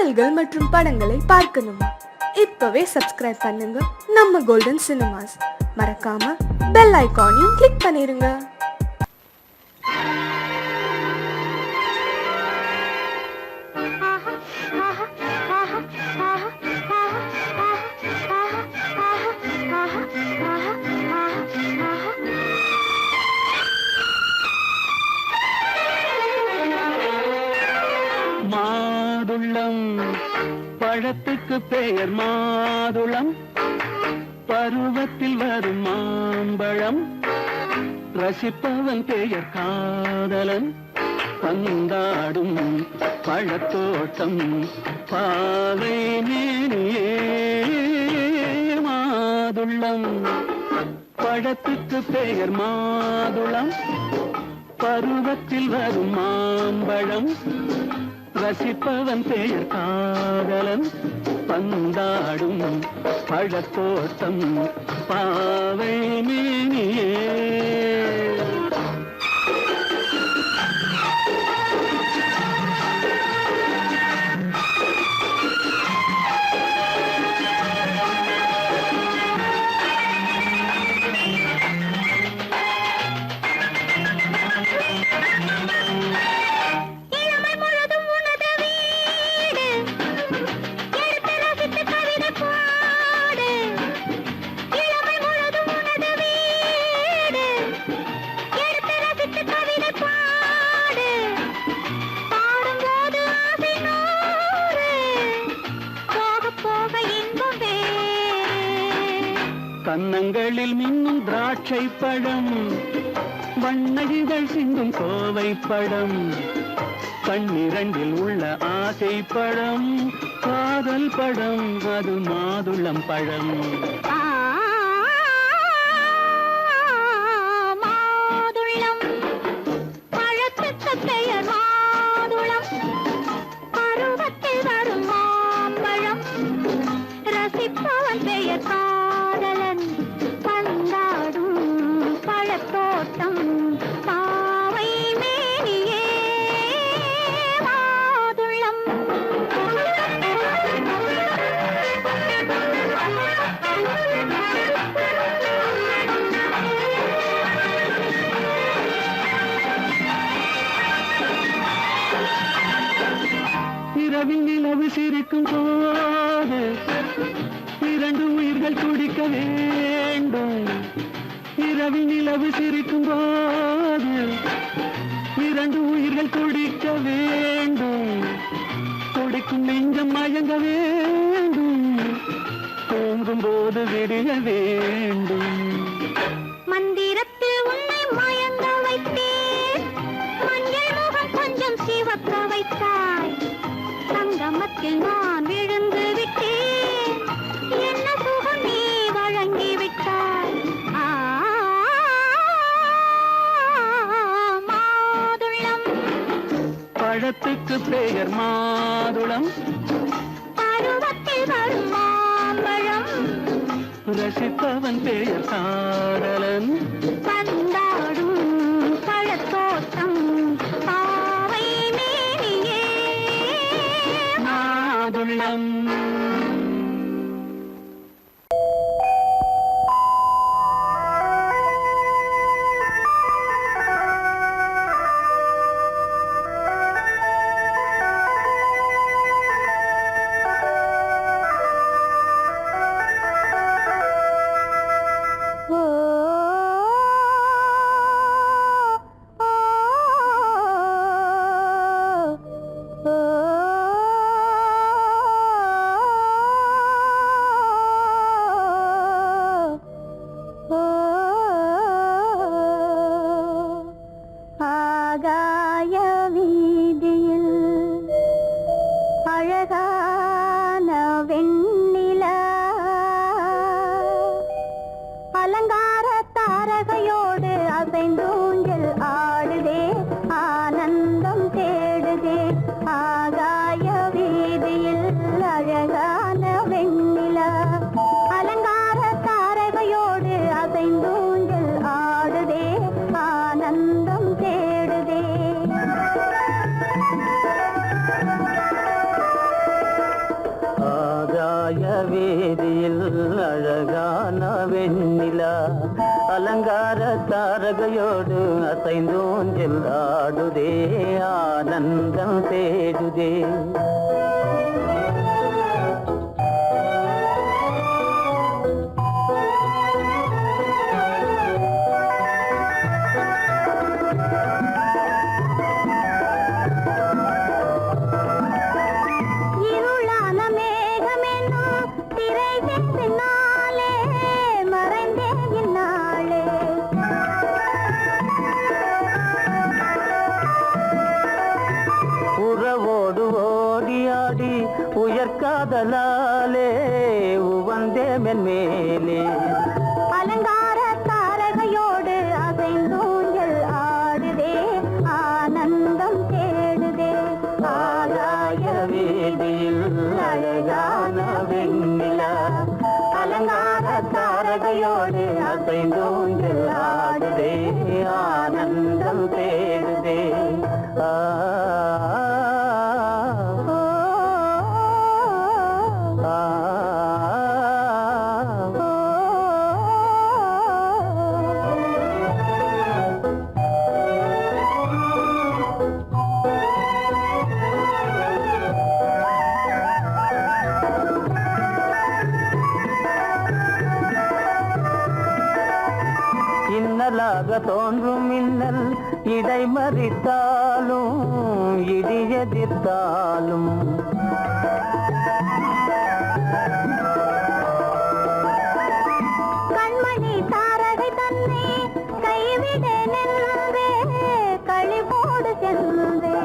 பாடல்கள் மற்றும் படங்களை பார்க்கணுமா? இப்பவே சப்ஸ்கிரைப் பண்ணுங்க நம்ம கோல்டன் சினிமாஸ். மறக்காம பெல் ஐகானையும் கிளிக் பண்ணிருங்க. மாதுளம் பழத்துக்கு பெயர் மாதுளம், பருவத்தில் வரும் மாம்பழம், ரசிப்பவன் பெயர் காதலன், பந்தாடும் பழத்தோட்டம் பாவை மேனியே. மாதுளம் பழத்துக்கு பெயர் மாதுளம், பருவத்தில் வரும் மாம்பழம், ரசிப்பவன் பெயர் காதலன், பந்தாடும் பழத்தோட்டம் பாவை மேனியே. கன்னங்களில் மின்னும் திராட்சை பழம், வண்ணகிகள் சிந்தும் கோவை பழம், கண்ணிரண்டில் உள்ள ஆசை பழம், காதல் பழம், அது மாதுளம் பழம். மாதுளம் பழத்துக்கு பெயர் மாதுளம், பருவத்தில் வரும் மாம்பழம், ரசிப்பவன் பெயர் காதலன், பந்தாடும் பழத்தோட்டம் பாவை மேனியே. மாதுளம் இரவில் நிலவு சிரிக்கும் போது இரண்டு உயிர்கள் துடிக்க வேண்டும். இரவில் நிலவு சிரிக்கும் போது இரண்டு உயிர்கள் துடிக்க வேண்டும். துடிக்கும் நெஞ்சம் மயங்க வேண்டும், தூங்கும் போது விடிய வேண்டும். மந்திரத்தில் உன்னை மயங்க வைத்தேன், மஞ்சள் முகம் கொஞ்சம் சிவக்க வைத்தாய், சங்கமத்தில் நான் விழுந்து விட்டேன், என்ன சுகம் நீ வழங்கி விட்டாய். மாதுளம் பழத்துக்கு பெயர் மாதுளம், பருவத்தில் வரும் மாம்பழம், ரசிப்பவன் பெயர் காதலன், பந்தாடும் பழத்தோட்டம் பாவை மேனியே. மாதுளம். ஆகாய வீதியில் அழகான வெண்ணிலா, அலங்கார தாரகையோடு அசைந்தூஞ்சல் ஆடுதே, ஆனந்தம் தேடுதே. ஆகாய வீதியில் அழகான வெண்ணிலா, அலங்கார தாரகையோடு அசைந்தூஞ்சல் ஆடுதே, ஆனந்தம் தேடுதே. தாரகையோடு அசைந்தூஞ்சல் ஆடுதே ஆனந்தம் தேடுதே உயர்காதலாலே உவந்தே மென்மேலே அலங்கார தாரகையோடு அசைந்தூஞ்சல் ஆடுதே ஆனந்தம் தேடுதே ஆகாய வீதியில் அழகான வெண்ணிலா அலங்கார தாரகையோடு அசைந்தூஞ்சல் ஆடுதே ஆனந்தம் தேடுதே இன்னலாக தோன்றும் மின்னல் இடைமறித்தாலும் இடியெதிர்த்தாலும் கண்மணி தாரகை தன்னை கைவிட நின்றே களிபோடு சென்றே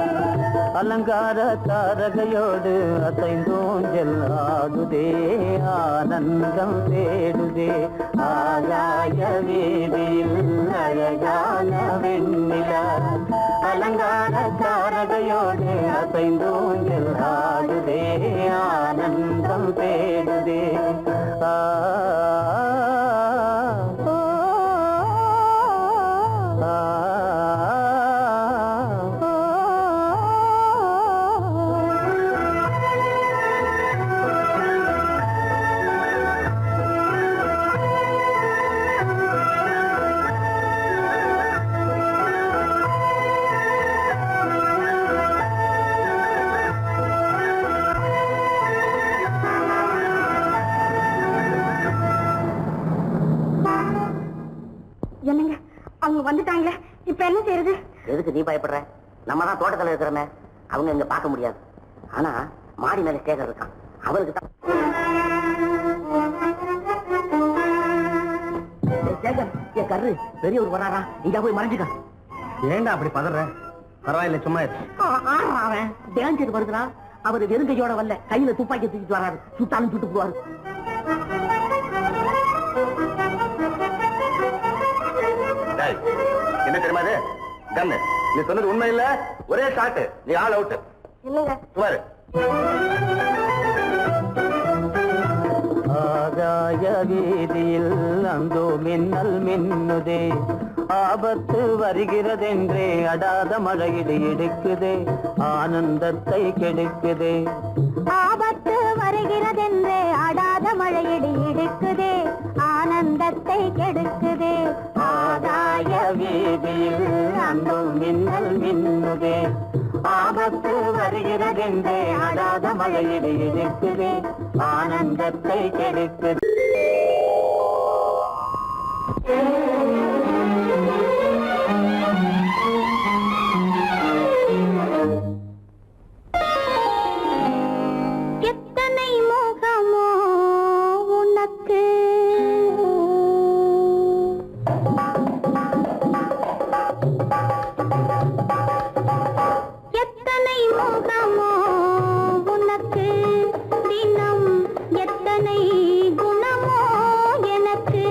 அலங்கார தாரகையோடு அசைந்தூஞ்சல் ஆடுதே ஆனந்தம் தேடுதே ஆகாய வீதியில் அழகான வெண்ணிலா அலங்கார தாரகையோடு அசைந்தூஞ்சல் ஆடுதே ஆனந்தம் தேடுதே என்னங்க அவங்க வந்துட்டாங்களே, இப்ப என்ன செய்யறது? எதுக்கு நீ பயப்படுற? நம்ம தான் தோட்டத்தில் இருக்கிறோமே, அவங்க இங்க பார்க்க முடியாது. ஆனா மாடி மேல ஸ்டேகர் இருக்கான், அவருக்கு தான். என் கரு பெரியவர் வராரா, இங்க போய் மறைஞ்சுக்க. ஏண்டா அப்படி பதற? பரவாயில்ல, சும்மா அவன் டேஞ்சர் வருகிறான். அவர் வெறுங்கையோட வரல, கையில துப்பாக்கி தூக்கிட்டு வராரு. சுட்டாலும் சுட்டு போவாரு. என்ன தெரியுமா இது? கண்ணு, நீ சொன்னது உண்மை இல்ல, ஒரே ஷாட், நீ ஆல் அவுட். இல்லங்க சுமாரு. ஆகாய வீதியில் அந்தோ மின்னல் மின்னுதே, ஆபத்து வருகிறதென்றே அடாத மழையிடு எடுக்குதே, ஆனந்தத்தை கெடுக்குதே. ஆபத்து வருகிறதென்றே அடாத மழையிடி இடுக்குதே, ஆனந்தத்தை கெடுக்குதே. ஆகாய வீதியில் அந்தோ மின்னல் மின்னுதே, ஆபத்து வருகிறதென்றே அடாத மழையிடு எடுக்குதே, ஆனந்தத்தை கெடுக்குதே. எத்தனை மோகமோ உனக்கு, எத்தனை மோகமோ உனக்கு, தினம் எத்தனை குணமோ எனக்கு.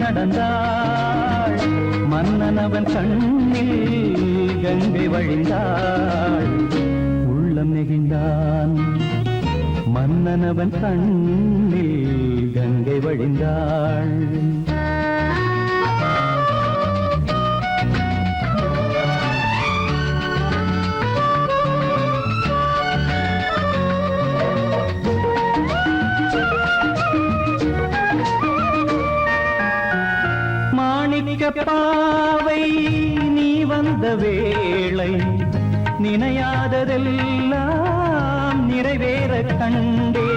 நடந்தாள் மன்னன் அவன் கண்ணில் கங்கை வழிந்தாள் உள்ளம் நெகிழ்ந்தான் மன்னன் அவன் கண்ணில் கங்கை வழிந்தாள் பாவை நீ வந்த வேளை நினையாததெல்லாம் நிறைவேற கண்டே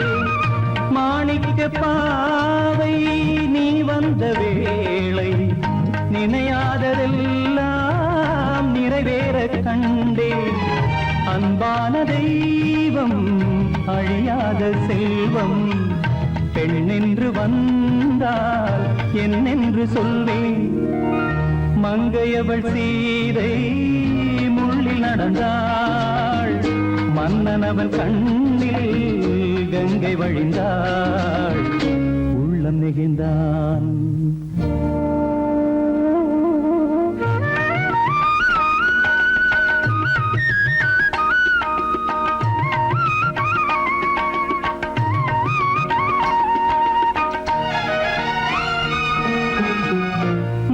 மாணிக்க பாவை நீ வந்த வேளை நினையாததெல்லாம் நிறைவேற கண்டே அன்பான தெய்வம் அழியாத செல்வம் பெண்ணென்று வந்தால் என்னென்று சொல்வேன் மங்கையவள் சீதை முள்ளில் நடந்தாள் மன்னனவன் கண்ணில் கங்கை வழிந்தாள் உள்ளம் நெகிழ்ந்தான்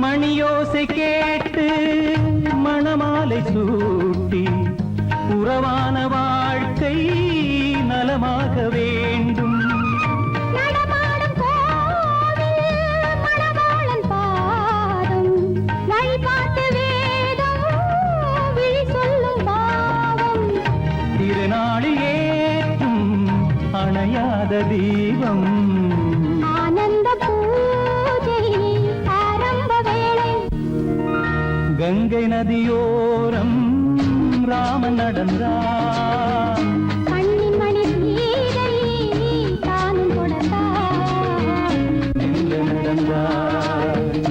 மணியோசை கேட்டு மணமாலை சூட்டி உறவான வாழ்க்கை நலமாக வேண்டும் நடமாடும் கோவில் மணவாளன் பாதம் வழிபாட்டு வேதம் விழி சொல்லும் பாவம் திருநாளில் ஏற்றும் அணையாத தீபம் ஆனந்த பூஜை ஆரம்ப வேளை கங்கை நதியோரம் ராமன் நடந்தான் கண்ணின் மணி சீதை தானும் கொடுத்தார் எங்க நடந்தான்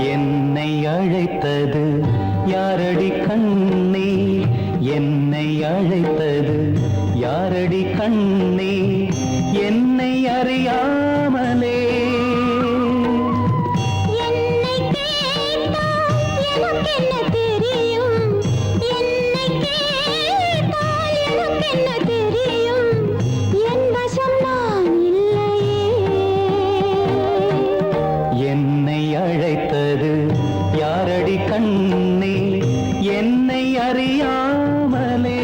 என்னை அழைத்தது யாரடி கண்ணே என்னை அழைத்தது யாரடி கண்ணே என்னை அறியாமலே என்னை கேட்டால் எனக்கென்ன தெரியும் என்னை கேட்டால் எனக்கென்ன தெரியும் என் வசம் நான் இல்லையே என்னை அழைத்தது யாரடி கண்ணே என்னை அறியாமலே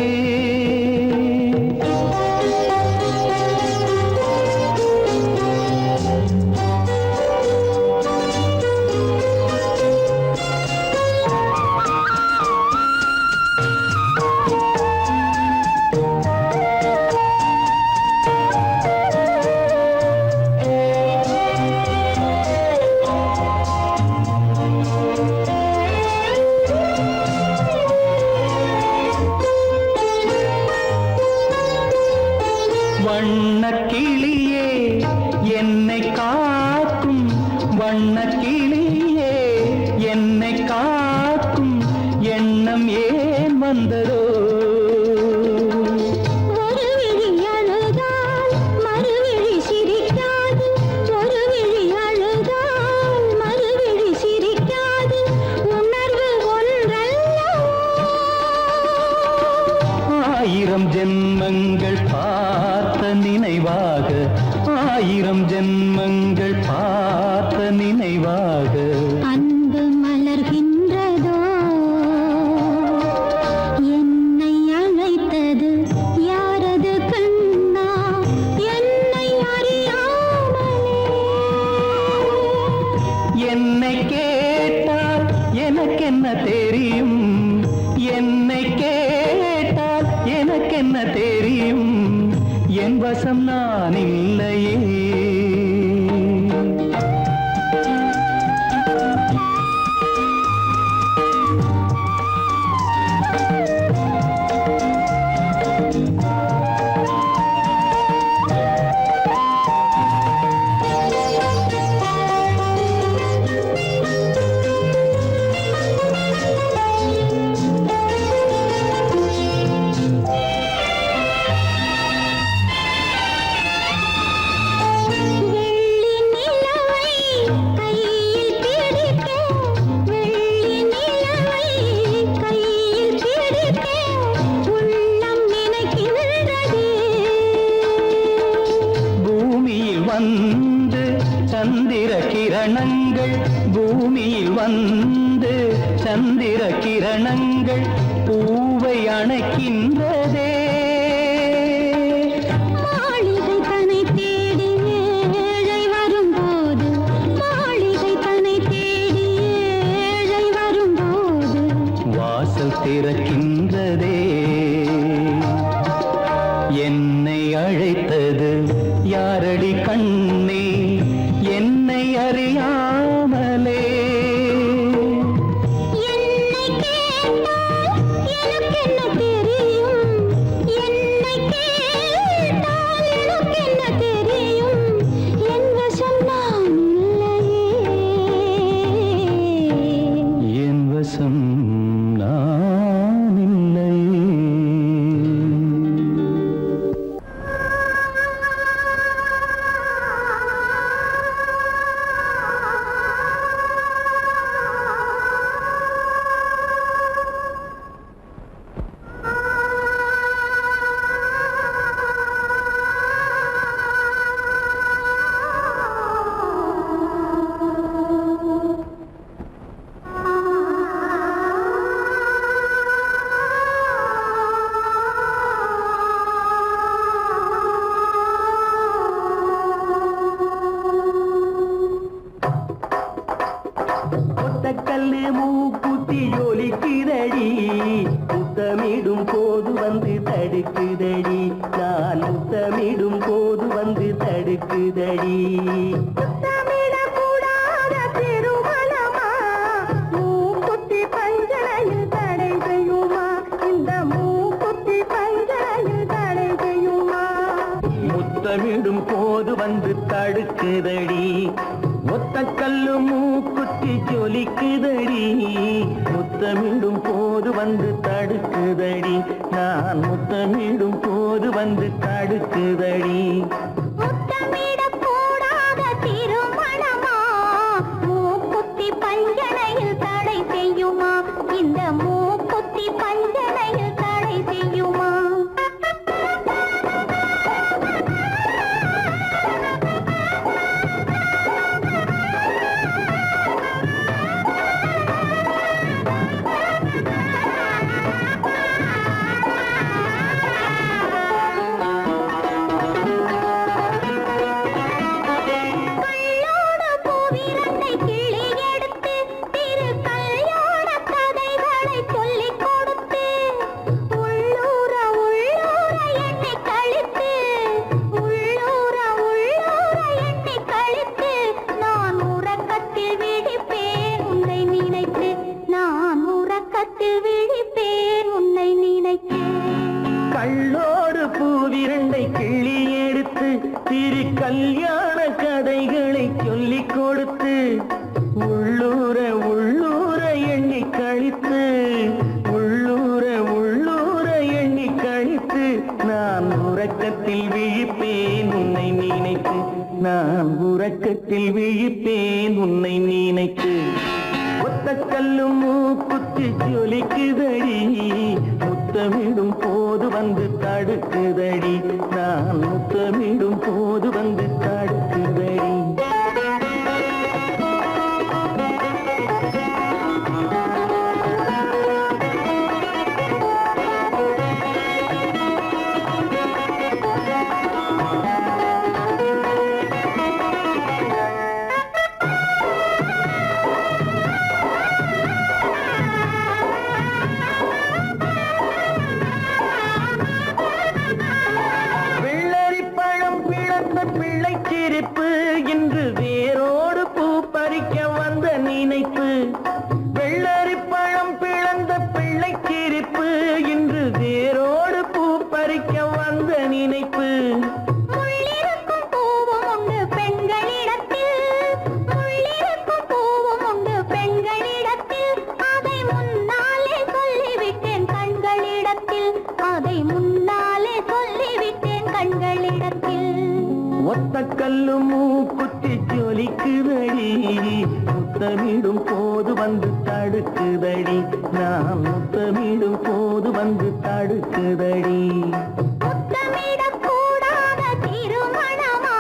தெரியும், என்னை கேட்டால் எனக்கென்ன தெரியும், என் வசம் நான் இல்லையே. வந்து சந்திர கிரணங்கள், பூமியில் வந்து சந்திர கிரணங்கள் பூவை அணைக்கின்றதே. மாளிகை தன்னை தேடி ஏழை வரும்போது, மாளிகை தன்னை தேடி ஏழை வரும்போது வாசல் திறக்கின்றதே. என்னை அழைத்தது யாரடி கண்ணே, என்னை அறியாமலே. என்னை கேட்டால் எனக்கென்ன தெரியும், என்னை கேட்டால் எனக்கென்ன தெரியும், என் வசம் நான் இல்லையே. என் வசம் நான் இல்லையே. கல்லு மூக்குத்தி ஜொலிக்குதடி, முத்தமிடும் போது வந்து தடுக்குதடி, நான் முத்தமிடும் போது வந்து தடுக்குதடி. முத்தமிடக்கூடாத திருமணமா, மூக்குத்தி பஞ்சனையில் தடை செய்யுமா, இந்த மூக்குத்தி பஞ்சனையில் தடை செய்யுமா. முத்தமிடும் போது வந்து தடுக்குதடி, ஒத்த கல்லு மூக்குத்தி ஜொலிக்குதடி, முத்தமிடும் போது வந்து தடுக்குதடி, நான் முத்தமிடும் போது வந்து தடுக்குதடி. முத்தமிடக்கூடாத திருமணமா, மூக்குத்தி பஞ்சனையில் தடை செய்யுமா, இந்த மூக்குத்தி பஞ்சனையில் தடை செய்யுமா. கள்ளோடு பூவிரண்டை கிள்ளி எடுத்து திரு கல்யாண கதைகளை சொல்லிக் கொடுத்து, உள்ளூர உள்ளூர எண்ணி கழித்து, உள்ளூர உள்ளூர எண்ணி கழித்து, நான் உறக்கத்தில் விழிப்பேன் உன்னை நினைத்து, நான் உறக்கத்தில் விழிப்பேன் உன்னை நினைத்து. ஒத்த கல்லும் மூக்குத்தி ஜொலிக்குதடி, முத்தமிடும் போது வந்து தடுக்குதடி, நான் முத்தமிடும் போது வந்து தடுக்குதடி. ஒத்த கல்லு மூக்குத்தி ஜொலிக்குதடி முத்தமிடும் போது வந்து தடுக்குதடி நான் முத்தமிடும் போது வந்து தடுக்குதடி முத்தமிடக்கூடாத திருமணமா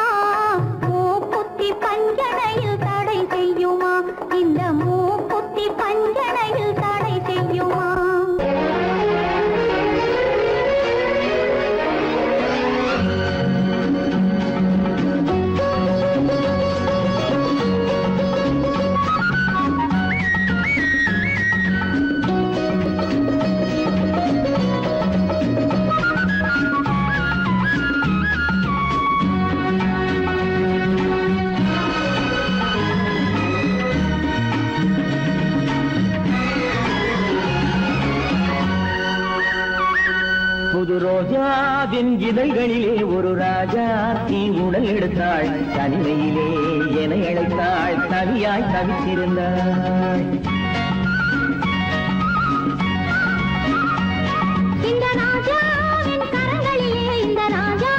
மூக்குத்தி பஞ்சனையில் தடை செய்யுமா இந்த மூக்குத்தி பஞ்சனையில் தடை செய்யுமா புது ரோஜாவின் இதழ்களிலே ஒரு ராஜா தீ உடல் எடுத்தாள் தனிமையிலே என அழைத்தாள் தவியாய் தவித்திருந்தாள் இந்த ராஜாவின் கரங்களிலே இந்த ராஜா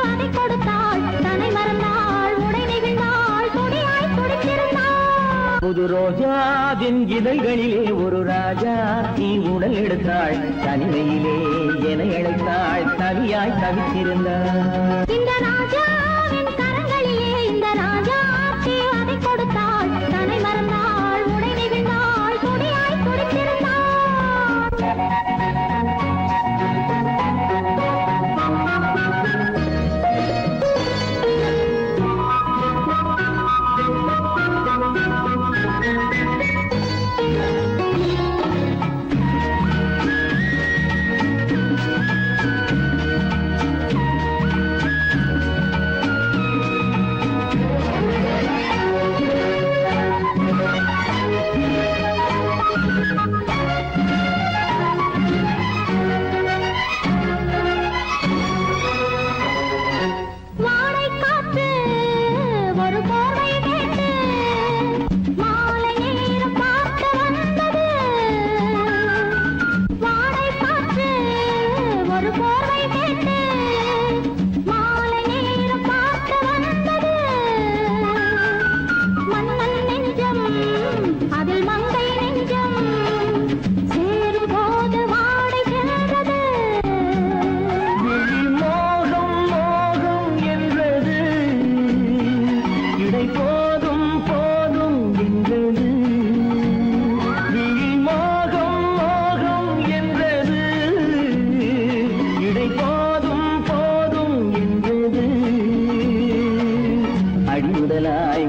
அதை கொடுத்தாள் தன்னை மறந்தாள் உடை நெகிழ்ந்தாள் துடியாய் துடித்திருந்தாள் புது ரோஜாவின் இதழ்களிலே ஒரு ராஜா தீ உடல் எடுத்தாள் தனிமையிலே என அழைத்தாள் தவியாய் தவித்திருந்தாள் இந்த ராஜாவின் கரங்களிலே இந்த ராஜா அதை கொடுத்தாள் தன்னை மறந்தாள் உடை நெகிழ்ந்தாள் துடியாய் துடித்திருந்தாள்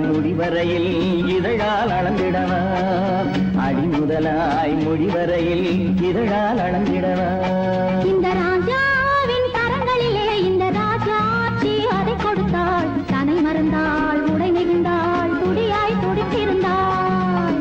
முடிவரையில் இதழால் அளந்திடவா அடிமுதலாய் முடிவரையில் இதழால் அளந்திடவா இந்த ராஜாவின் கரங்களிலே இந்த ராஜா அதை கொடுத்தாள் தன்னை மறந்தாள் உடை நெகிழ்ந்தாள் துடியாய் துடித்திருந்தாள்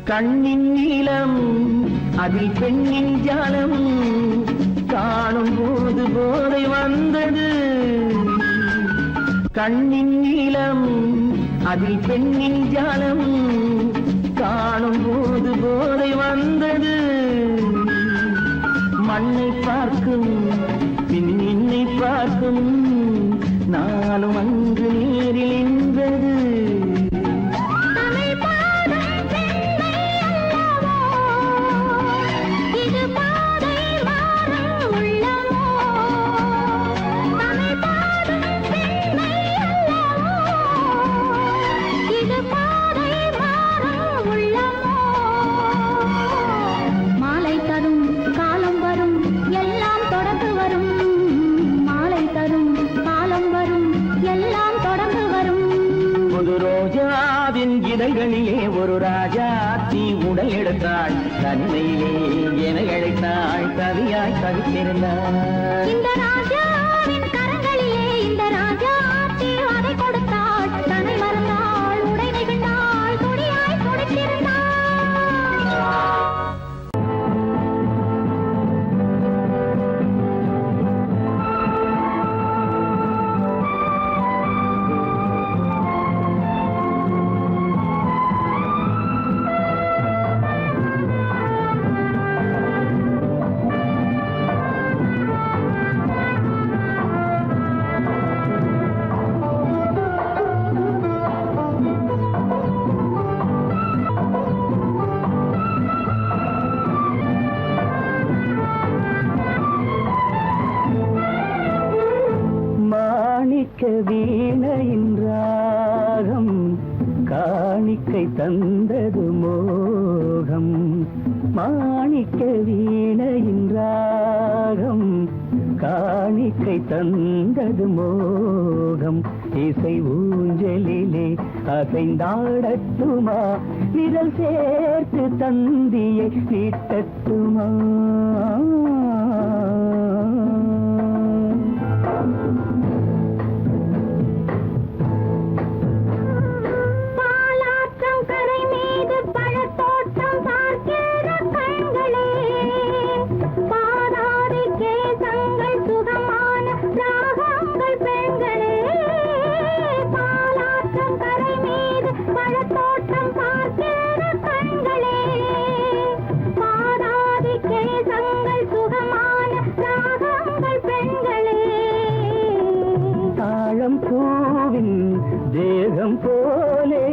கண்ணின் நீளம் அதில் பெண்ணின் ஜாலம் காணும் போது போதை வந்தது கண்ணின் நீளம் அதில் பெண்ணின் ஜாலம் காணும் போது போதை வந்தது மண்ணை பார்க்கும் பின் என்னை பார்க்கும் நானும் அங்கு நேரில் நின்றது இதழ்களிலே ஒரு ராஜா தீ உடல் எடுத்தாள் தனிமையிலே என அழைத்தாள் தவியாய் தவித்திருந்தாள் இந்த ராஜாவின் கரங்களிலே இந்த ராஜா மாணிக்க வீணையின் ராகம் காணிக்கை தந்தது மோகம் மாணிக்க வீணையின் ராகம் காணிக்கை தந்தது மோகம் இசை ஊஞ்சலிலே அசைந்தாடட்டுமா நிழல் சேர்த்து தந்தியை நீட்டட்டுமா பாலாற்றம் கரை மீது பழத்தோட்டம் பார்க்கிற கண்களே பாதாதி கேசங்கள் சுகமான ராகங்கள் பெண்களே பாலாற்றம் கரை மீது பழத்தோட்டம் பார்க்கிற கண்களே பாதாதி கேசங்கள் சுகமான ராகங்கள் பெண்களே தாழம் பூவின் தேகம் போலே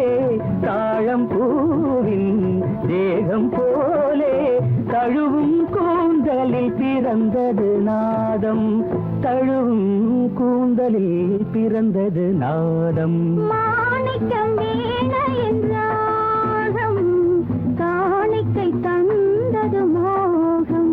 தாழம் பூவின் தேகம் போலே தழுவும் கூந்தலில் பிறந்தது நாதம் தழுவும் கூந்தலில் பிறந்தது நாதம் மாணிக்கம் வீணையின் ராகம் காணிக்கை தந்தது மோகம்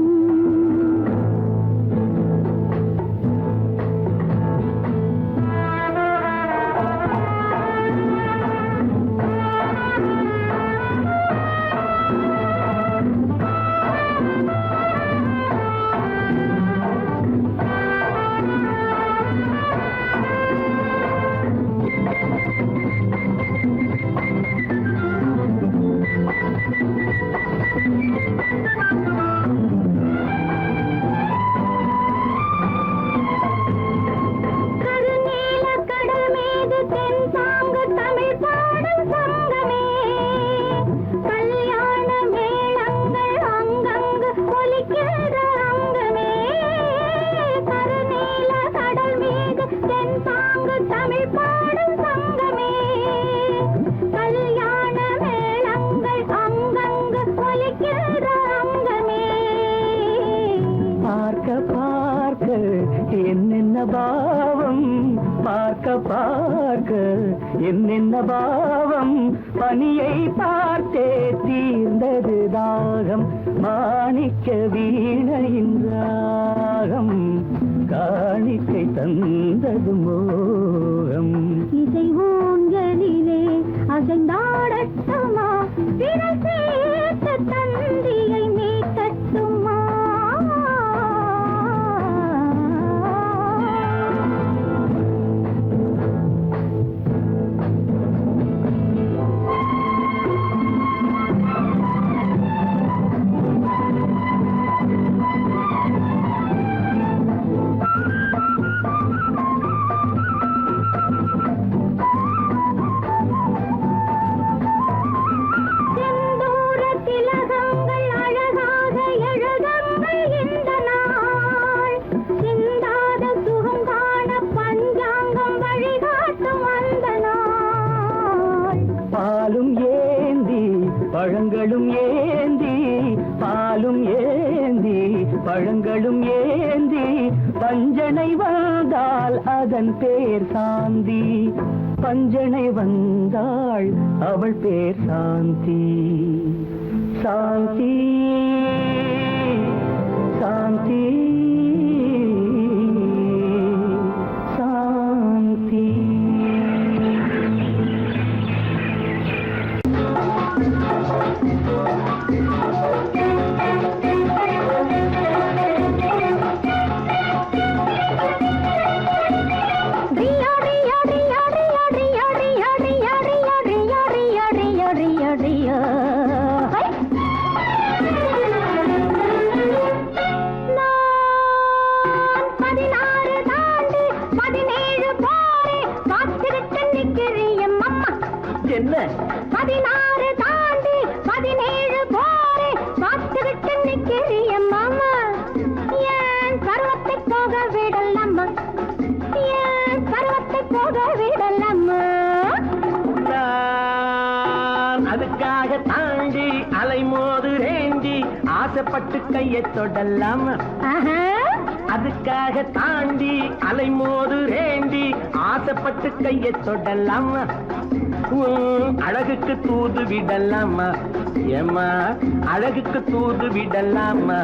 கருநீல கடல் மீது தென்பாங்கு தமிழ் பாடும் சங்கமே கல்யாண மேளங்கள் அங்கங்கு ஒலிக்கிற அங்கமே கருநீல கடல் மீது தென்பாங்கு தமிழ் பாடும் சங்கமே கல்யாண மேளங்கள் அங்கங்கு ஒலிக்கிற அங்கமே பார்க்க பார்க்க என்னென்ன பாவம் பார்க்க பார்க்க என்னென்ன பாவம் பனியை பார்த்தே தீர்ந்தது தாகம் மாணிக்க வீணையின் ராகம் காணிக்கை தந்தது மோகம் இசை ஊஞ்சலிலே அசைந்தாடட்டுமா விரல் சேர்த்து தந்தியை மீட்டட்டுமா செந்தூர திலகங்கள் அழகாக எழுதங்கள் இந்த நாள் சிந்தாத சுகம் காண பஞ்சாங்கம் வழிகாட்டும் அந்த நாள் பாலும் ஏந்தி பழங்களும் ஏந்தி பாலும் ஏந்தி பழங்களும் ஏந்தி பஞ்சனை வந்தால் அதன் பேர் சாந்தி பஞ்சனை வந்தாள் அவள் பேர் சாந்தி சாந்தி சாந்தி சாந்தி ரியா ரியா ரியா ரியா ரியா ரியா ரியா ரியா ரியா ரியா ரியா ரியா ரியா ஹை நான் 16 தாண்டி 17 போரே காத்திருக்க நிக்கிறேன் அம்மா என்ன 16 தாண்டி 17 போரே காத்திருக்க நிக்கிறேன் அம்மா ஏன் பருவத்தை போக விடலாமா ஏன் பருவத்தை போக விடலாமா நான் அதுக்காக தாண்டி அலைமோது ரேண்டி ஆசைப்பட்டு கையை தொடலாம் ஆஹா அதுக்காக தாண்டி அலைமோது ரேண்டி ஆசைப்பட்டு கையை தொடலாமா அழகுக்கு தூது விடலாமா ஏமா அழகுக்கு தூது விடலாமா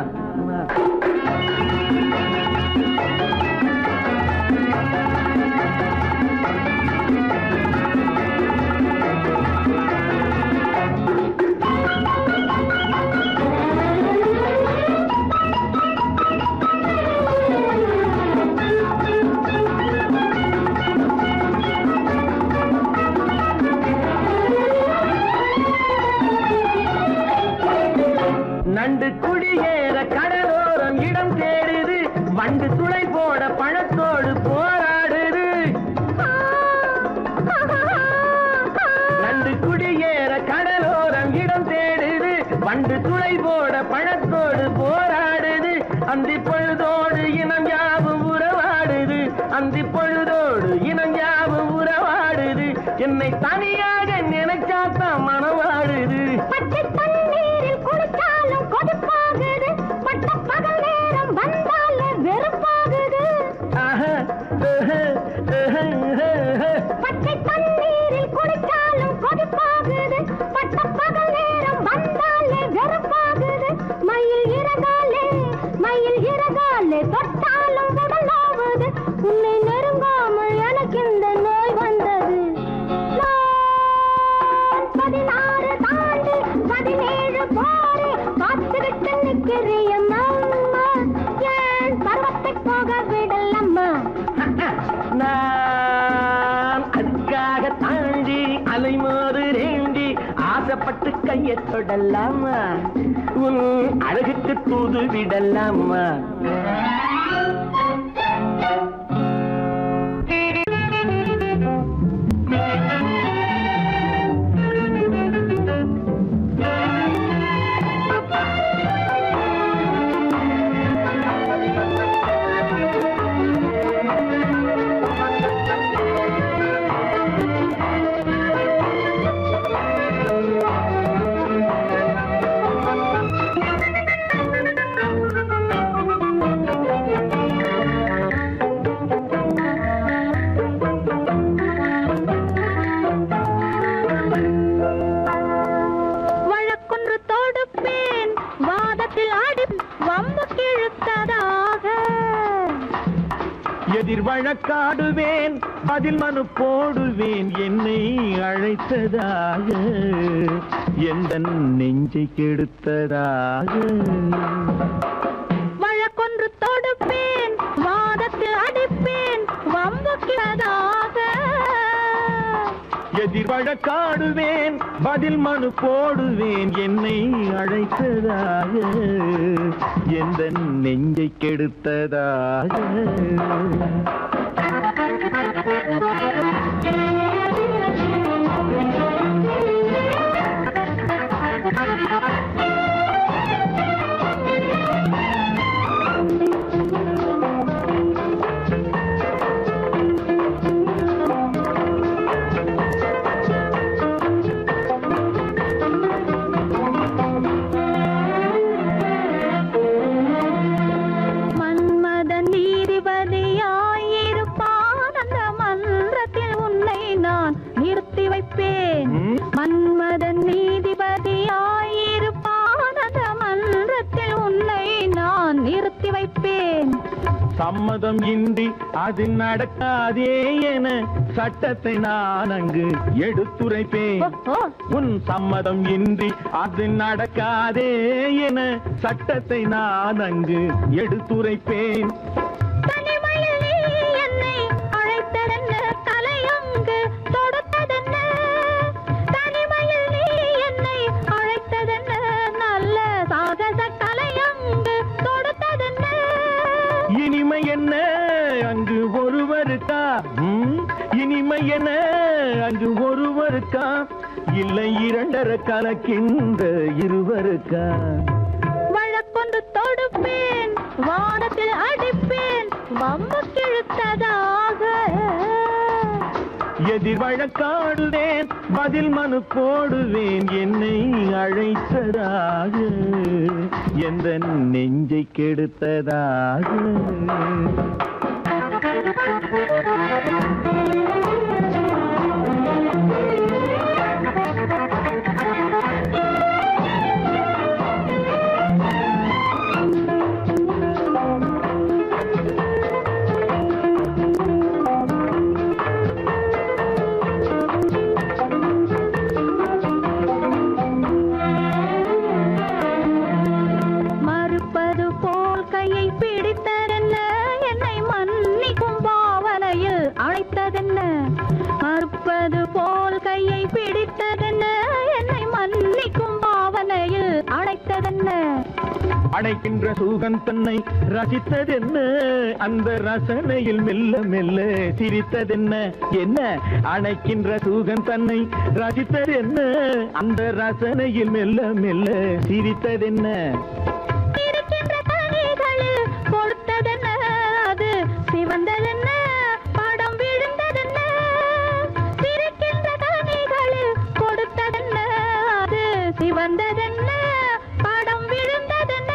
நண்டு குடியேற கடலோரம் இடம் தேடுது வண்டு துளை போட பழத்தோடு போராடுது நண்டு குடியேற கடலோரம் இடம் தேடுது வண்டு துளை போட பழத்தோடு போராடுது அந்தி பொழுதோடு இனம் யாவும் உறவாடுது அந்தி பொழுதோடு இனம் யாவும் உறவாடுது என்னை தனியாக நினைச்சாத்தான் மனவாடுது பச்சை தண்ணீரில் குளிச்சாலும் கொதிப்பாகுது பட்ட பகல் நேரம் வந்தாலே வெறுப்பாகுது பச்சை தண்ணீரில் குளிச்சாலும் கொதிப்பாகுது பட்ட பகல் நேரம் வந்தாலே வெறுப்பாகுது மயில் இறகாலே தொட்டாலும் உடலாவது உன்னை நெருங்காமல் எனக்கு இந்த நோய் வந்தது 16 தாண்டி 17 போரே காத்துக்கிட்டு நிற்கிறியம்மா ஏன் பருவத்தை போக விடலம்மா நான் அதுக்காக தாண்டி அலைமோது ரேண்டி ஆசைப்பட்டு கையை தொடலாமா உன் அழகுக்கு தூது விடலாமா எதிர் வழக்காடுவேன் பதில் மனு போடுவேன் என்னை அழைத்ததாக எந்த நெஞ்சை கெடுத்ததாக வழக்கொன்று தொடுப்பேன் வாதத்தில் அடிப்பேன் வம்புக்கிறதாக எதிர் வழக்காடுவேன் பதில் மனு போடுவேன் என்னை அழைத்ததாக எந்த நெஞ்சை கெடுத்ததாக மன்மதன் நீதிபதியாயிருப்பான் அந்த மன்றத்தில் உன்னை நான் நிறுத்தி வைப்பேன் சம்மதம் இன்றி அது நடக்காதே என சட்டத்தை நான் அங்கு எடுத்துரைப்பேன் உன் சம்மதம் இன்றி அது நடக்காதே என சட்டத்தை நான் அங்கு எடுத்துரைப்பேன் தனிமையில் நீ என்னை அழைத்ததென்ன தலையங்கு தொடுத்ததென்ன தனிமையில் நீ என்னை அழைத்ததென்ன நல்ல சாகச தலையங்கு தொடுத்ததென்ன இனிமை என்ன அங்கு ஒருவருக்கா இனிமை என்ன அங்கு ஒருவருக்கா இல்லை இரண்டரை கலக்கின்ற இருவருக்கா வழக்கொன்று தொடுப்பேன் வானத்தில் அடிப்பேன் வம்பு கிழுத்ததாக எதிர் வழக்காடுவேன் பதில் மனு போடுவேன் என்னை அழைத்ததாக எந்த நெஞ்சை கெடுத்ததாக மறுப்பது போல் கையை பிடித்ததென்ன என்னை மன்னிக்கும் பாவனையில் அழைத்ததென்ன மறுப்பது போல் கையை பிடித்ததென்ன என்னை மன்னிக்கும் பாவனையில் அழைத்ததென்ன அணைக்கின்ற சூகன் தன்னை ரசித்ததென்ன அந்த ரசனையில் மெல்ல மெல்ல சிரித்ததென்ன என்ன அணைக்கின்ற சூகன் தன்னை ரசித்ததென்ன அந்த ரசனையில் மெல்ல மெல்ல சிரித்ததென்ன இருக்கின்ற கனிகளில் கொடுத்ததென்ன அது சிவந்ததென்ன படம் விழுந்ததென்ன இருக்கின்ற கனிகளில் கொடுத்ததென்ன அது சிவந்ததென்ன படம் விழுந்ததென்ன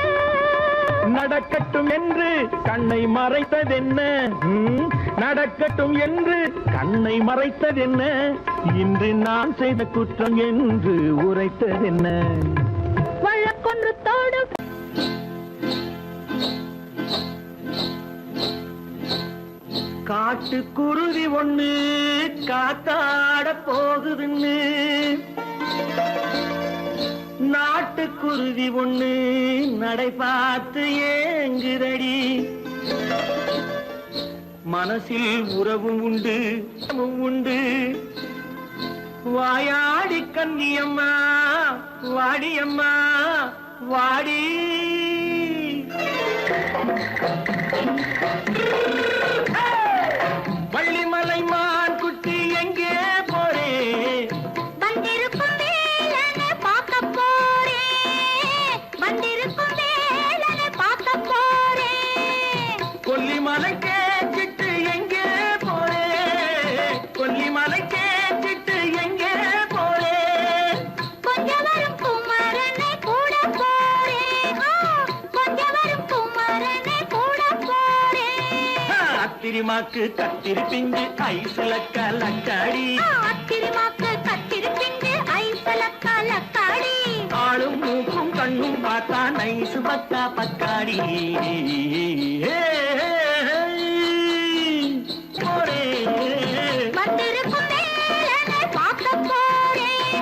நடக்கட்டும் என்று கண்ணை மறைத்ததென்ன நடக்கட்டும் என்று கண்ணை மறைத்ததென்ன இன்று நான் செய்த குற்றம் என்று உரைத்ததென்ன வழக்கொன்று தோடு காட்டுக்குருவி ஒண்ணு காத்தாட போகுதுன்னு நாட்டுக்குருவி ஒண்ணு நடை பார்த்து ஏங்குதடி மனசில் உறவும் உண்டு உண்டு வாயாடி கன்னியம்மா வாடியம்மா வாடி வள்ளிமலை மான் குட்டி எங்கே போறே வந்திருக்கும் வேலனை பார்க்க போறேன் வந்திருக்கும் வேலனை பார்க்க போறேன் கொல்லிமலை கேச்சிட்டு எங்கே போறே கொல்லிமலை கேச்சிட்டு எங்கே போறே கொஞ்சம் வரும் குமரனை கூட போறேன் கொஞ்சம் வரும் குமரனை கூட போறேன் அத்திரிமாக்கு கத்திரி பிஞ்சு ஐசுல கலக்காடி அத்திரிமாக்கு கத்திரி பிஞ்சு ஐசல கலக்காடி ஆளும் மூக்கும் கண்ணும் பார்த்தா நைசு பக்கா பக்காடி போறே வந்திருக்கும் வேலனை பார்க்க போறேன்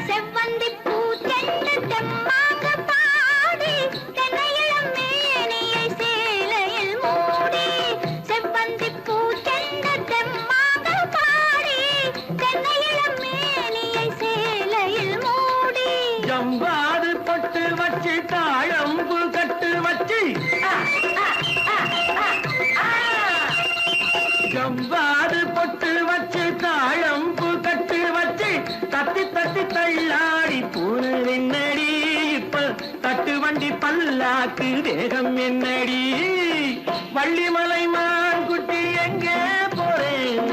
செவ்வந்தி பூ தென்று தெம்மாக பாடி தென்னையிளம் மேனியை சேலையில் மூடி செவ்வந்தி பூ தென்று தெம்மாக பாடி தென்னையிளம் மேனியை சேலையில் மூடி ஜம்பாது பட்டு வச்சு தாழம்பு கட்டு வச்சு ஜம்பாது பொட்டு வச்சு தாழம்பு கட்டு வச்சு தத்தி தத்தி தள்ளாடி போனது என்னடி இப்ப தட்டு வண்டி பல்லாக்கு வேகம் என்னடி வள்ளிமலை மான் குட்டி எங்கே போறேன்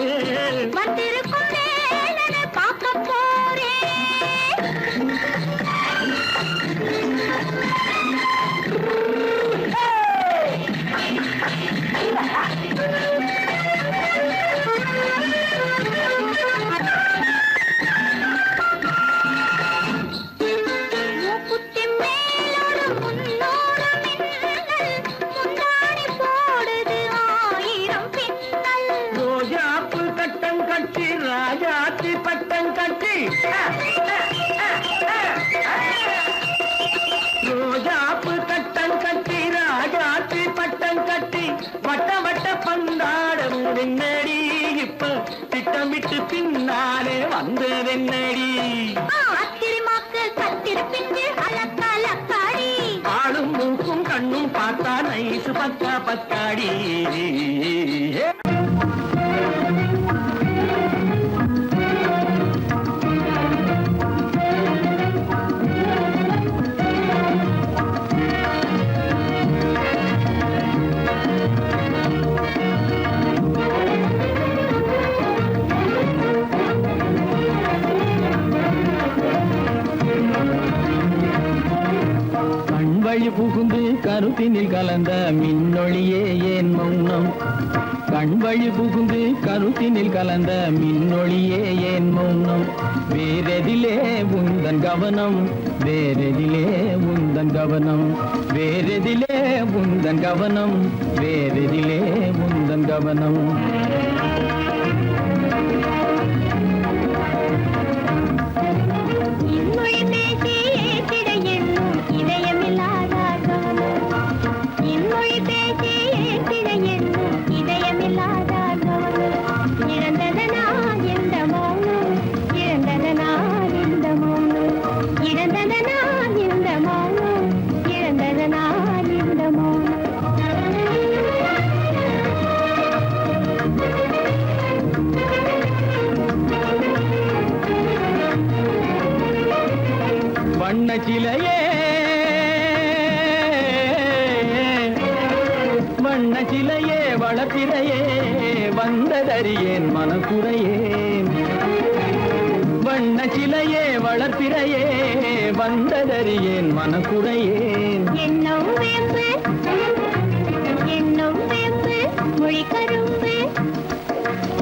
வந்திருக்கும் வேலனை பார்க்க போறேன் மூக்குத்தி மேலோடு முன்னோடு மின்னல் முந்தாடி போடுது ஆயிரம் பின்னல் ரோஜாப்பு கட்டம் கட்டி ராஜாத்தி பட்டம் கட்டி ரோஜாப்பு கட்டம் கட்டி ராஜாத்தி பட்டம் கட்டி வட்ட வட்ட பந்தாடம் என்னடி இப்ப திட்டமிட்டு பின்னாலே வந்ததென்னடி அத்திரிமாக்கு கத்திரி பிஞ்சு அலக்காடி ஆளும் மூக்கும் கண்ணும் பார்த்தா நைசு பக்கா பக்காடி வழி புகுந்து கருத்தினில் கலந்த மின்னொளியே ஏன் மௌனம் கண் வழி புகுந்து கருத்தினில் கலந்த மின்னொளியே ஏன் மௌனம் வேறெதிலே உந்தன் கவனம் வேறெதிலே உந்தன் கவனம் வேறெதிலே உந்தன் கவனம் வேறெதிலே உந்தன் கவனம் இன்மொழி பேசி ஏற்றிட எண்ணும் இதயமில்லாதார் கவனம் இன்மொழி பேசி ஏற்றிட எண்ணும் இதயமில்லாதார் கவனம் இழந்ததனா எந்த மௌனம் இழந்ததனா இந்த மௌனம் இழந்ததனா இந்த மௌனம் இழந்ததனா இந்த மௌனம் வண்ண சிலையே வண்ண சிலையே வளப்பிறையே வந்ததறியேன் மனக்குறையேன் வண்ண சிலையே வளர்ப்பிறையே வந்ததறியேன் மனக்குறையேன் என்னும் வேம்பு மொழி கரும்பு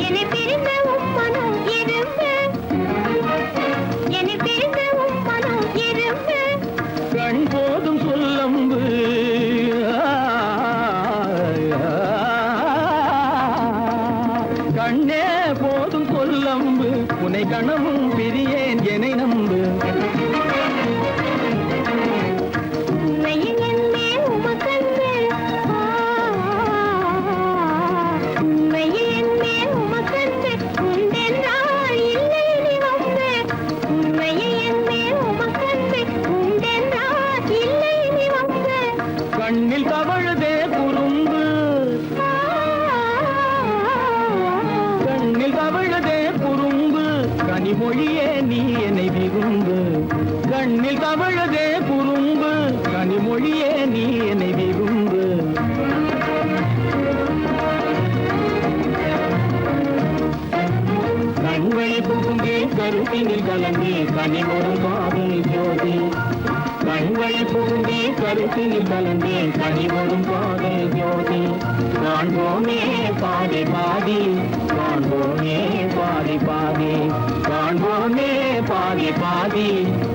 என்னை பிரிந்த உம்மனம் இரும்பு என்னை பிரிந்த உம்மனம் இரும்பு கண் போதும் சொல்லம்பு கண்ணே போதும் சொல்லம்பு உனை கணமும் பிரியேன் என்னை நம்பு உண்மையில் என்னே உமக்கன்று உண்மையில் என்னே உமக்கன்று உண்டென்றால் இல்லை நீ வம்பு உண்மையில் என்னே உமக்கன்று உண்டென்றால் இல்லை நீ வம்பு கண்ணில் தவழுதே குறும்பு கண்ணில் தவழுதே குறும்பு கனிமொழியே நீ என்னை விரும்பு கண்ணில் தவழுதே குறும்பு கனிமொழியே நீ என்னை விரும்பு கண்வழி புகுந்து கருத்தினில் கலந்து கனிமொரும் பாதை ஜோதி கண்வழி புகுந்து கருத்தினில் கலந்து கனிமொரும் பாதை ஜோதி காண்போமே பாதி பாதி காண்போமே பாதி பாதி காண்போமே பாதி பாதி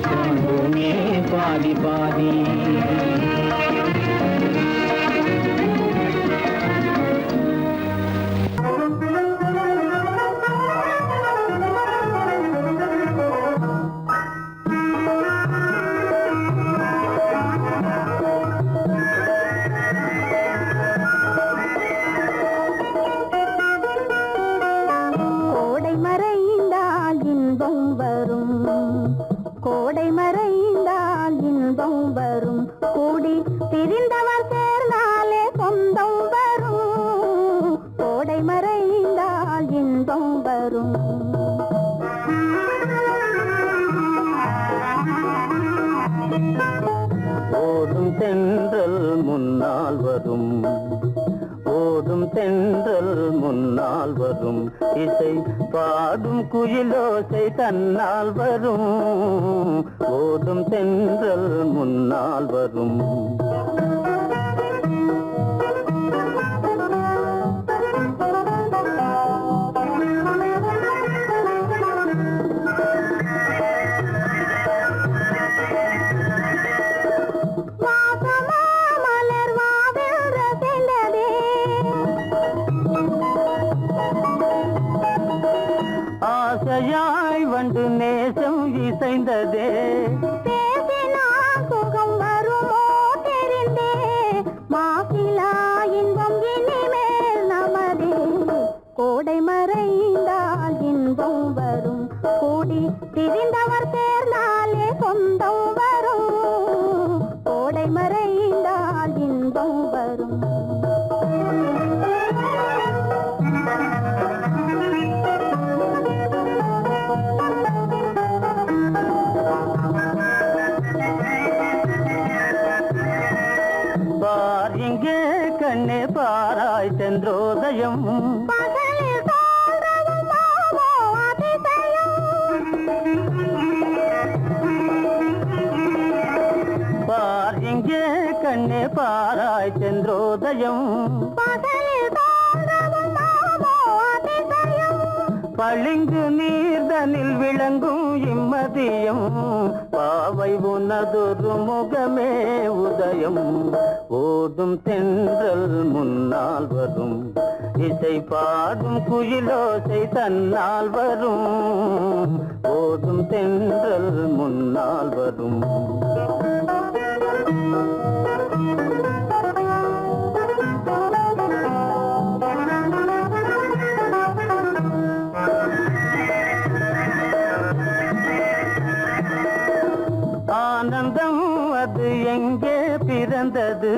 காண்போமே பாதி பாதி கோடை மறைந்தால் இன்பம் வரும் கோடை மறைந்தால் இன்பம் வரும் கூடி பிரிந்தவர் சேர்ந்தாலே சொந்தம் வரும் கோடை மறைந்தால் இன்பம் வரும் ஓடும் தென்றல் முன்னால் வரும் ஓடும் தென்றல் முன்னால் வரும் இசை பாடும் குயிலோசை தன்னால் வரும் ஓடும் தென்றல் முன்னால் வரும் ஆசையாய் வந்து நேசம் இசைந்ததே பேசினால் சுகம் வருமோ தெரிந்தே மாசிலா இன்பம் இனிமேல் நமதே கோடை மறைந்தால் இன்பம் வரும் கூடி திரிந்தவர் சேர்ந்தாலே சொந்தம் வரும் கோடை மறைந்தால் இன்பம் வரும் பார் இங்கே கண்ணே பாராய் சென்றோதயம் பகலில் தோன்றவும் மாமோ அதிசயம் அதிசயம் பளிங்கு நீர்தனில் விளங்கும் இம்மதியம் பாவை உனதொரு முகமே உதயம் ஓடும் தென்றல் முன்னால் வரும் இசை பாடும் குயிலோசை தன்னால் வரும் ஓடும் தென்றல் முன்னால் வரும் ஆனந்தம் அது எங்கே பிறந்தது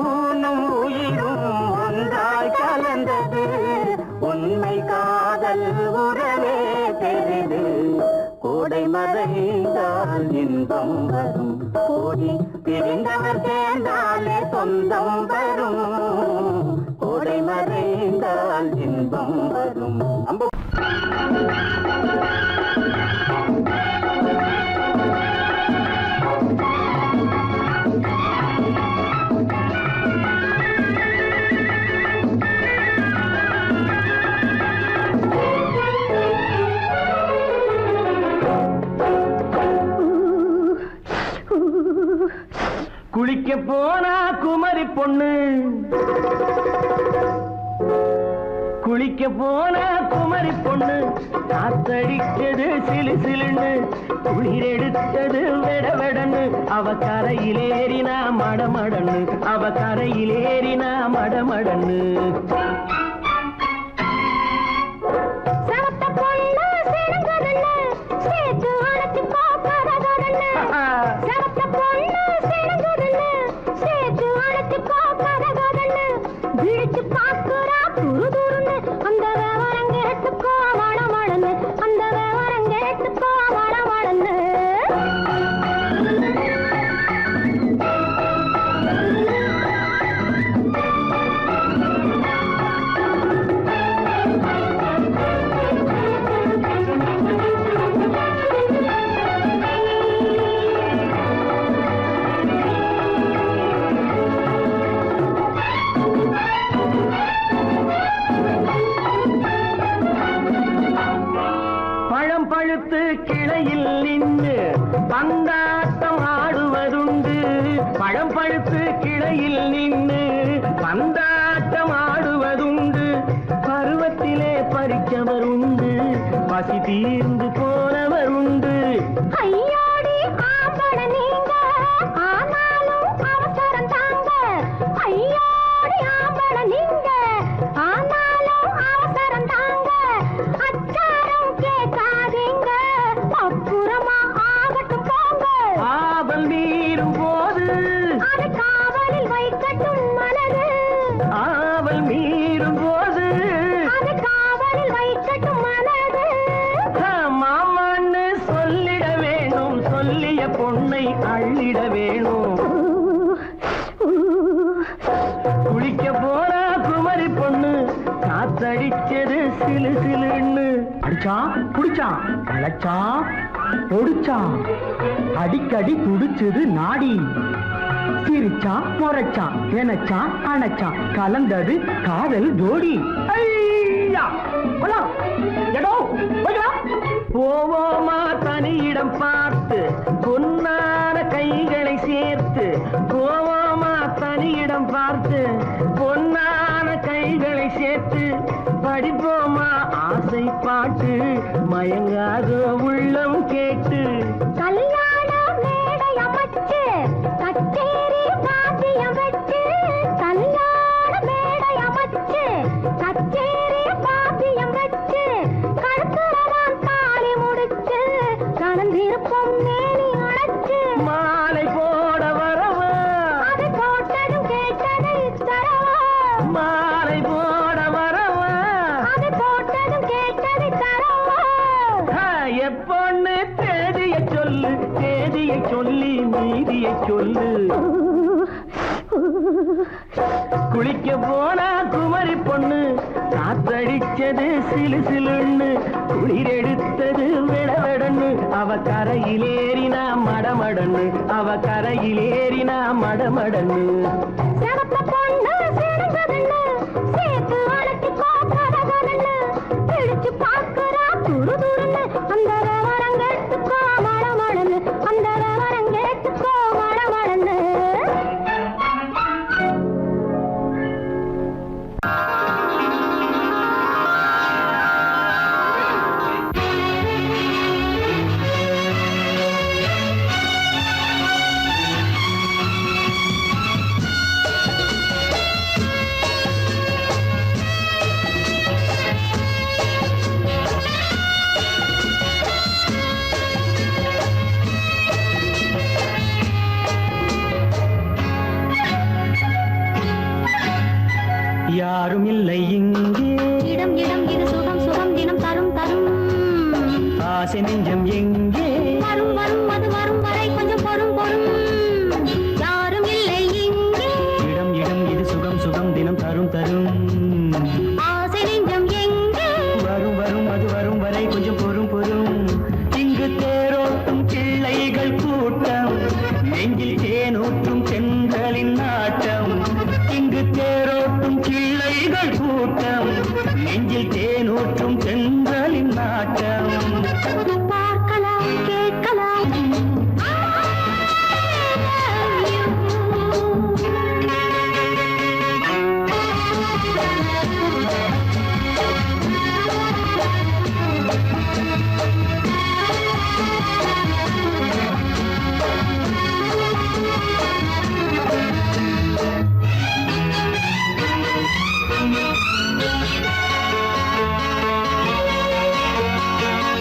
ஊனும் உயிரும் ஒன்றாய் கலந்தது உண்மை காதல் உறவே தெரிது கோடை மறைந்தால் இன்பம் வரும் கோடி பிரிந்தவர் சேர்ந்தாலே சொந்தம் வரும் கோடை மறைந்தால் இன்பம் வரும் குளிக்க போனா குமரி பொண்ணு குளிக்க போனா குமரி பொண்ணு காத்தடிச்சது சிலு சிலுன்னு குளிர் எடுத்தது வெட வெடன்னு அவ கரையிலேறினா மடமடன்னு அவ கரையிலேறினா மடமடன்னு பழுத்து கிளையில் நின்று பந்தாட்டம் ஆடுவதுண்டு பழம் பழுத்து கிளையில் நின்று பந்தாட்டம் ஆடுவதுண்டு பருவத்திலே பறிச்சவர் உண்டு பசி தீர்ந்து போனவர் உண்டு ஐயோடி ஆம்பள நீங்க ஆனாலும் அவசரம் தாங்க ஐயோடி ஆம்பள நீங்க ஆனாலும் அவசரம் தாங்க அச்சாரம் கேட்காதீங்க அப்புறமா ஆகட்டும் போங்க ஆவல் மீறும் போது அது காவலில் வைக்கட்டும் மனது ஆவல் மீறும் போது அது காவலில் வைக்கட்டும் மனது மாமான்னு சொல்லிட வேணும் சொல்லிய பொண்ணை அள்ளிட வேணும் குளிக்க போனா குமரி பொண்ணு காத்தடிச்சது சிலு சிலுன்னு அடிச்சான் புடிச்சான் அழைச்சான் பொடிச்சான் அடிக்கடி துடிச்சது நாடி சிரிச்சான் முறைச்சான் நினைச்சான் அணைச்சான் கலந்தது காதல் ஜோடி போவோமா தனியிடம் பார்த்து பொன்னான கைகளை சேர்த்து போவோமா தனியிடம் பார்த்து பொன்னான கைகளை சேர்த்து படிப்போமா ஆசை பாட்டு மயங்காத உள்ளம் கேட்டு கல்யாண மேடை அமைச்சு கச்சேரி வாத்தியம் வச்சு கல்யாண மேடை அமைச்சு கச்சேரி வாத்தியம் வச்சு கழுத்துறவான் தாலி முடிச்சு கலந்திருப்போம் மேனி அழைச்சு மாலை போட வரவா அது போட்டதும் கேட்டதை தரவா மாலை போட வரவா அது போட்டதும் கேட்டதை தரவா எப்பொண்ணு தேதியை சொல்லு தேதியை சொல்லி மீதியை சொல்லு குளிக்க போனா குமரி பொண்ணு காத்தடிச்சது சிலு சிலுன்னு குளிர் எடுத்தது விடவெடன்னு அவ கரையிலேறினா மடமடன்னு அவ கரையிலேறினா மடமடன்னு சிவப்பு பொண்ணு சிறந்ததுன்னு சேர்த்து அழைச்சிக்கோ கதகதன்னு பிடிச்சு பார்க்கறா துரு துருன்னு அந்த வரங்கெட்டுக்கோ மழமழன்னு அந்த வரங்கெட்டுக்கோ மழமழன்னு யாரும் இல்லை இங்கே இடம் இடம் இது சுகம் சுகம் தினம் தரும் தரும் ஆசை நெஞ்சம் எங்கே வரும் வரும் அது வரும் வரை கொஞ்சம் பொறும் பொறும் யாரும் இல்லை இங்கே இடம் இடம் இது சுகம் சுகம் தினம் தரும் தரும் ஆசை நெஞ்சம் எங்கே வரும் வரும் அது வரும் வரை கொஞ்சம் பொறும் பொறும் இங்கு தேரோட்டும் பிள்ளைகள் கூட்டம் நெஞ்சில் தேனூற்றும் சென்றலின் நாட்டம் இங்கு தேரோட்டும் பிள்ளைகள் கூட்டம் நெஞ்சில் தேனூற்றும் சென்றலின் நாட்டம் பார்க்கலாம் கேட்கலாம்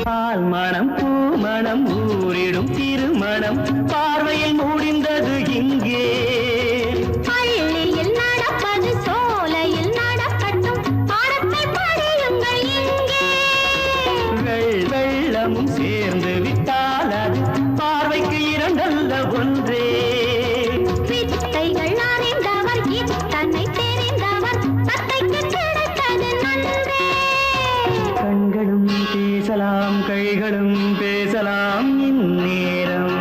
பால் மணம் பூ மணம் ஊரிடும் திருமணம் பார்வையில் முடிந்தது இங்கே பள்ளியில் நடப்பது சோலையில் நடக்கட்டும் பாடத்தை படியுங்கள் இங்கே வெள்ளமும் சேர்ந்து விட்டால் அது பார்வைக்கு இரண்டல்ல ஒன்றே வித்தைகள் அறிந்தவர் இத்தனை தெரிந்தவர் தத்தைக்கு கிடைத்தது நன்றே கண்களும் பேசலாம் கைகளும் பேசலாம் இந்நேரம்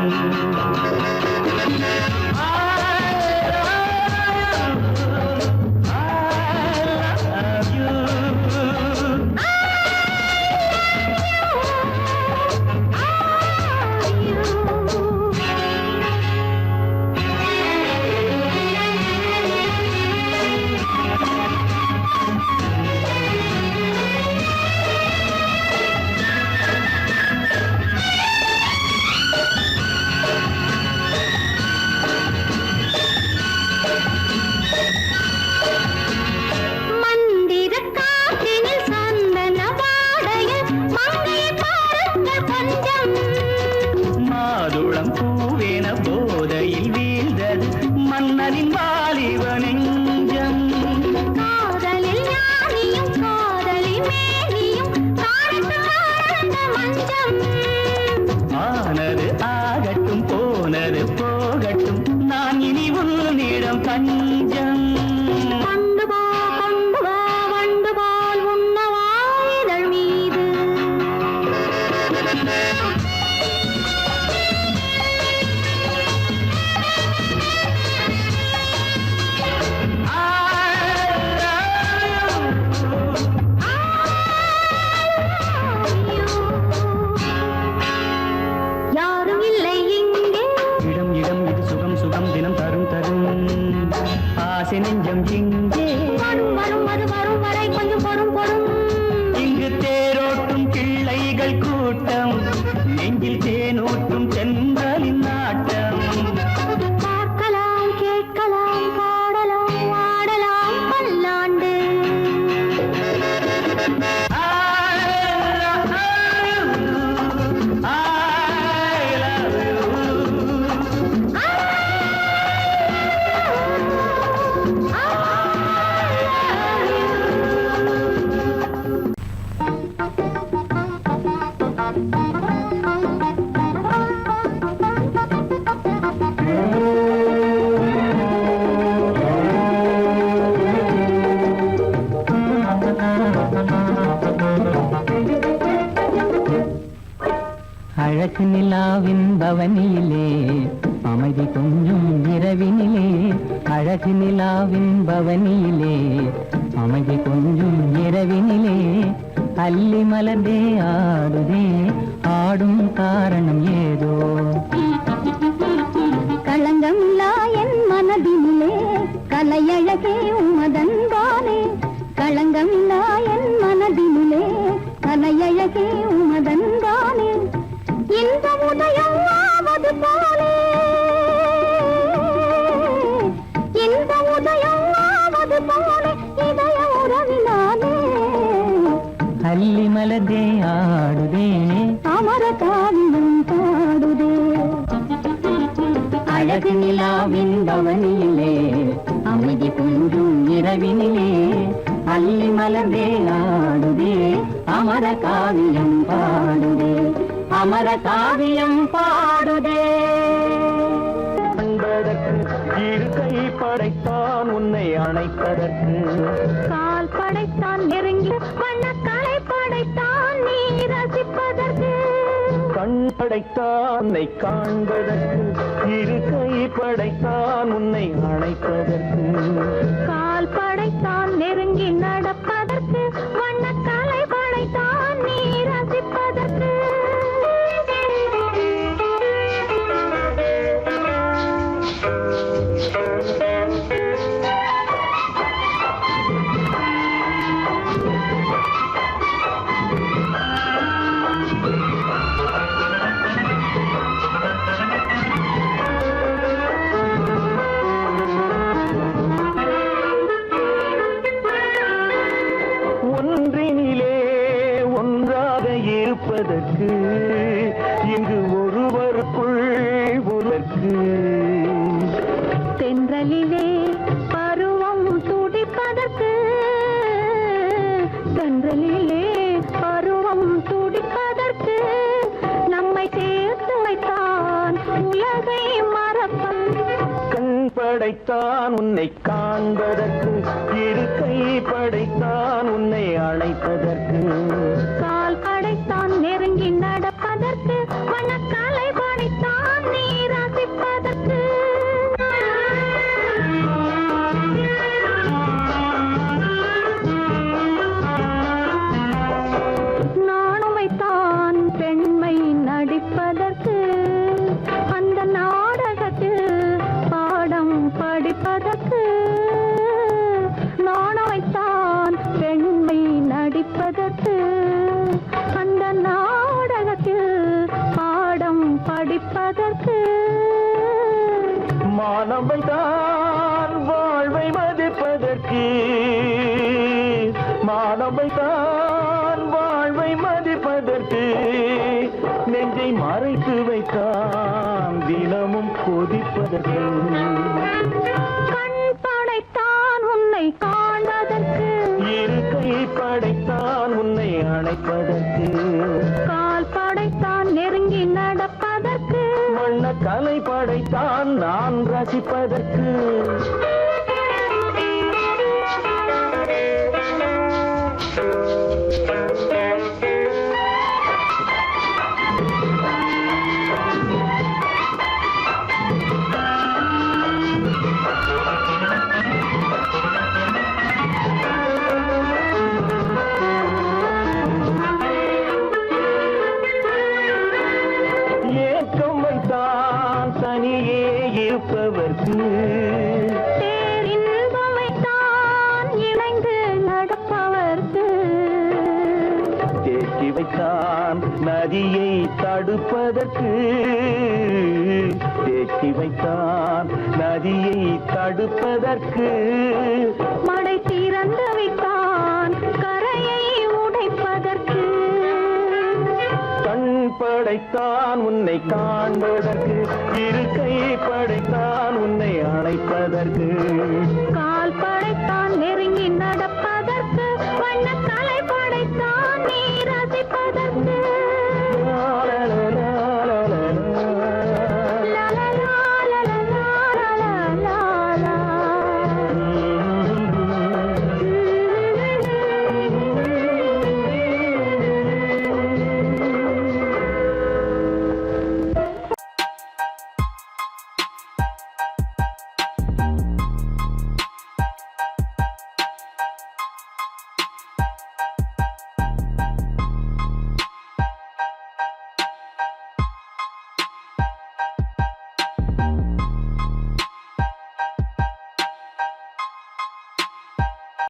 மந்திர காற்றினில் சந்தன வாடையில் மங்கையை பாருங்கள் கொஞ்சம் மாதுளம் பூவேன போதையில் வீழ்ந்தது மன்னனின் வாலிப நெஞ்சம் காதலில் ஞானியும் காதலி மேனியும் காணித்து காணந்த மஞ்சம் ஆனது ஆகட்டும் போனது போகட்டும் நான் இனி உன்னிடம் பஞ்சம் கொண்டு வா வண்டு போல் உண்ணவா இதழ் மீது யாரும் இல்லை இங்கே இடம் இடம் இது சுகம் சுகம் தினம் தரும் தரும் ஆசை நெஞ்சம் இங்கே வரும் வரும் அது வரும் வரை கொஞ்சம் பொறும் பொறும் இங்கு தேரோட்டும் பிள்ளைகள் கூட்டம் நெஞ்சில் தேனூற்றும் சென்றலின் நாட்டம் பார்க்கலாம் கேட்கலாம் பாடலாம் ஆடலாம் பல்லாண்டு I love you. அழகு நிலாவின் பவனியிலே அமைதி கொஞ்சம் இரவினிலே அழகு நிலாவின் பவனியிலே அமைதி கொஞ்சம் இரவினிலே அல்லி மலர்ந்தே ஆடுதே ஆடும் காரணம் ஏதோ களங்கமில்லா என் மனதினிலே கலையழகே உமதன்பானே களங்கமில்லா என் மனதினிலே கலையழகே உமதன்பானே இந்த உதயம் ஆவது போலே இந்த உதயம் ஆவது போலே இதய உறவினாலே அல்லி மலர்ந்தே ஆடுதே அமர காவியம் பாடுதே அழகு நிலாவின் பவனியிலே அமைதி கொஞ்சம் இரவினிலே அல்லி மலர்ந்தே ஆடுதே அமர காவியம் பாடுதே அமர காவியம் பாடுதே அன்பதற்கு இரு கை படைத்தான் உன்னை அணைப்பதற்கு கால் படைத்தான் நெருங்கி வண்ணக்காலை படைத்தான் நீ ரசிப்பதற்கு கண் படைத்தான் உன்னை காண்பதற்கு இரு கை படைத்தான் உன்னை அணைப்பதற்கு கால் படைத்தான் நெருங்கி நடப்பதற்கு வண்ணக்காலை படைத்தான் நீ ரசிப்பதற்கு ஒன்றினிலே ஒன்றாக இருப்பதற்கு இங்கு ஒருவருக்குள் ஒருவருக்கு தென்றலிலே பருவம் துடிப்பதற்கு தென்றலிலே பருவம் துடிப்பதற்கு நம்மை சேர்த்து வைத்தான் உலகை மறப்பன் கண் படைத்தான் உன்னை காண்பதற்கு இரு கை படைத்தான் உன்னை அழைப்பதற்கு கால் படைத்தான் நெருங்கி நடப்பதற்கு வண்ணக்காலை படைத்தான் நீ ரசிப்பதற்கு நானும் வைத்தான் பெண்மை நடிப்பதற்கு அந்த நாடகத்தில் பாடம் படிப்பதற்கு நானும் வைத்தான் பெண்மை நடிப்பதற்கு அந்த நாடகத்தில் பாடம் படிப்பதற்கு மானவை தான் வாழ்வை மதிப்பதற்கு மானவை தான் வாழ்வை மதிப்பதற்கு நெஞ்சை மறைத்து வைத்தான் தினமும் கொதிப்பதற்கு கண் படைத்தான் உன்னை காண்பதற்கு இரு கை படைத்தான் உன்னை அணைப்பதற்கு கால் படைத்தான் நெருங்கி நடப்பதற்கு வண்ண கலை படைத்தான் நான் ரசிப்பதற்கு ஏக்கம் வைத்தான் தனியே இருப்பவர்க்கு பேரின்பம் வைத்தான் இணைந்து நடப்பவர்க்கு தேக்கி வைத்தான் நதியை தடுப்பதற்கு தேக்கி வைத்தான் நதியை தடுப்பதற்கு மடை திறந்து வைத்தான் கரையை உடைப்பதற்கு கண் படைத்தான் உன்னை காண்பதற்கு இரு கை படைத்தான் உன்னை அணைப்பதற்கு